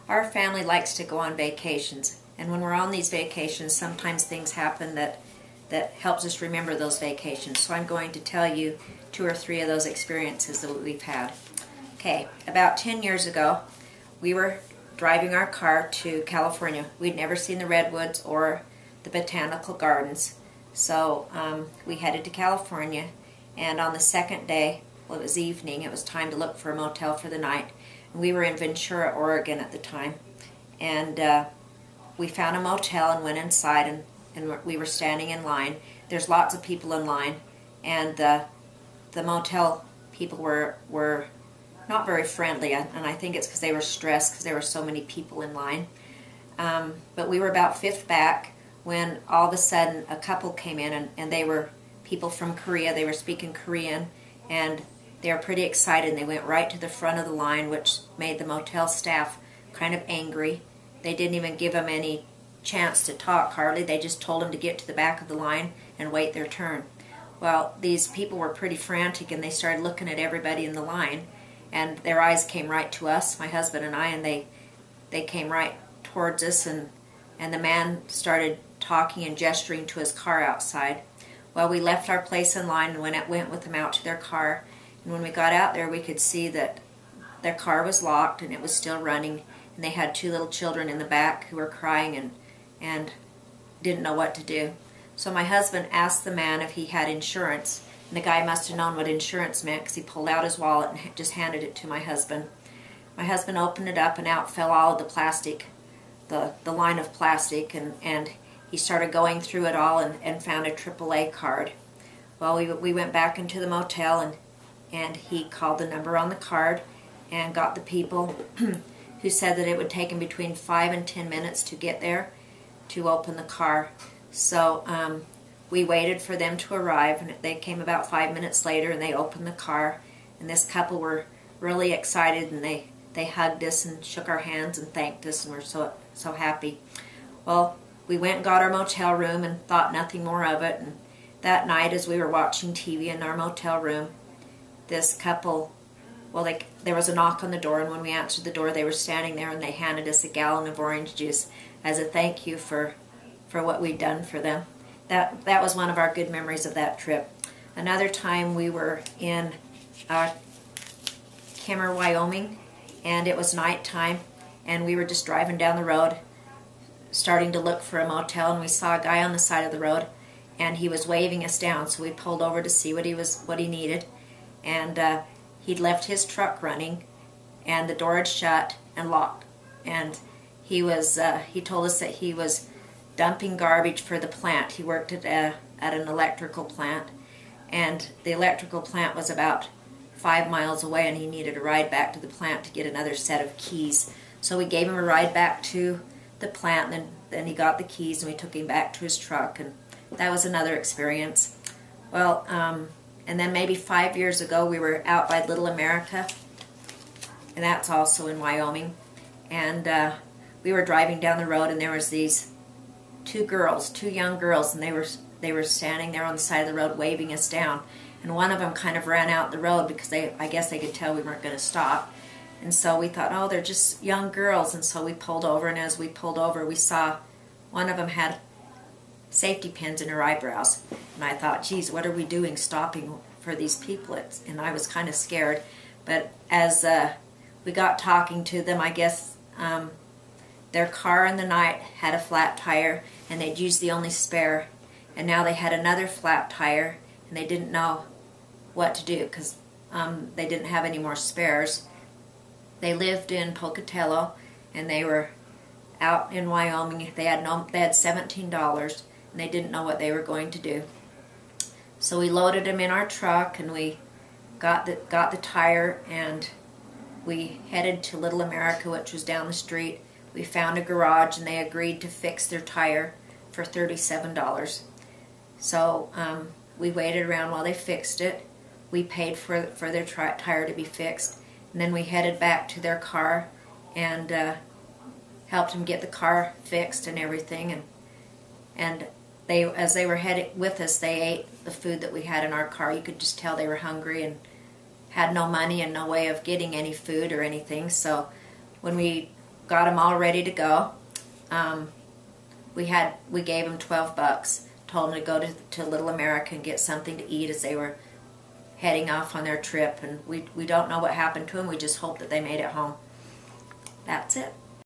Our family likes to go on vacations, and when we're on these vacations, sometimes things happen that helps us remember those vacations. So I'm going to tell you 2 or 3 of those experiences that we've had. Okay, about 10 years ago, we were driving our car to California. We'd never seen the redwoods or the botanical gardens, so we headed to California. And on the second day, well, it was evening, it was time to look for a motel for the night. And we were in Ventura, Oregon at the time, and we found a motel and went inside, and we were standing in line. There's lots of people in line, and the motel people were not very friendly, and I think it's because they were stressed because there were so many people in line. But we were about fifth back when all of a sudden a couple came in, and they were people from Korea. They were speaking Korean, and they were pretty excited, and they went right to the front of the line, which made the motel staff kind of angry. They didn't even give them any chance to talk, hardly. They just told them to get to the back of the line and wait their turn. Well, these people were pretty frantic, and they started looking at everybody in the line, and their eyes came right to us, my husband and I, and they came right towards us, and the man started talking and gesturing to his car outside. Well, we left our place in line and went with them out to their car, and when we got out there, we could see that their car was locked and it was still running, and they had 2 little children in the back who were crying and didn't know what to do. So my husband asked the man if he had insurance, and the guy must have known what insurance meant because he pulled out his wallet and just handed it to my husband. My husband opened it up, and out fell all of the plastic, the line of plastic, and he started going through it all and found a AAA card. Well, we went back into the motel, and he called the number on the card and got the people who said that it would take him between 5 and 10 minutes to get there to open the car. So we waited for them to arrive, and they came about 5 minutes later, and they opened the car, and this couple were really excited, and they hugged us and shook our hands and thanked us, and we're so happy. Well, we went and got our motel room and thought nothing more of it, and that night as we were watching TV in our motel room, this couple, well, there was a knock on the door, and when we answered the door, they were standing there, and they handed us a gallon of orange juice as a thank you for what we'd done for them. That was one of our good memories of that trip. Another time we were in Kimmer, Wyoming, and it was nighttime, and we were just driving down the road starting to look for a motel, and we saw a guy on the side of the road, and he was waving us down, so we pulled over to see what he needed, and he'd left his truck running, and the door had shut and locked, and he told us that he was dumping garbage for the plant. He worked at an electrical plant, and the electrical plant was about 5 miles away, and he needed a ride back to the plant to get another set of keys. So we gave him a ride back to the plant, and then he got the keys, and we took him back to his truck, and that was another experience. Well, and then maybe 5 years ago, we were out by Little America, and that's also in Wyoming, and we were driving down the road, and there was these 2 young girls, and they were standing there on the side of the road waving us down, and one of them kind of ran out the road because I guess they could tell we weren't going to stop. And so we thought, oh, they're just young girls, and so we pulled over, and as we pulled over, we saw one of them had safety pins in her eyebrows, and I thought, geez, what are we doing stopping for these people? And I was kind of scared, but as we got talking to them, I guess their car in the night had a flat tire, and they'd used the only spare, and now they had another flat tire, and they didn't know what to do because they didn't have any more spares. They lived in Pocatello, and they were out in Wyoming. They had $17, and they didn't know what they were going to do. So we loaded them in our truck, and we got the tire, and we headed to Little America, which was down the street. We found a garage, and they agreed to fix their tire for $37. So we waited around while they fixed it. We paid for their tire to be fixed. And then we headed back to their car and helped them get the car fixed and everything. And as they were headed with us, they ate the food that we had in our car. You could just tell they were hungry and had no money and no way of getting any food or anything. So when we got them all ready to go. We gave them $12. Told them to go to Little America and get something to eat as they were heading off on their trip. And we don't know what happened to them. We just hope that they made it home. That's it.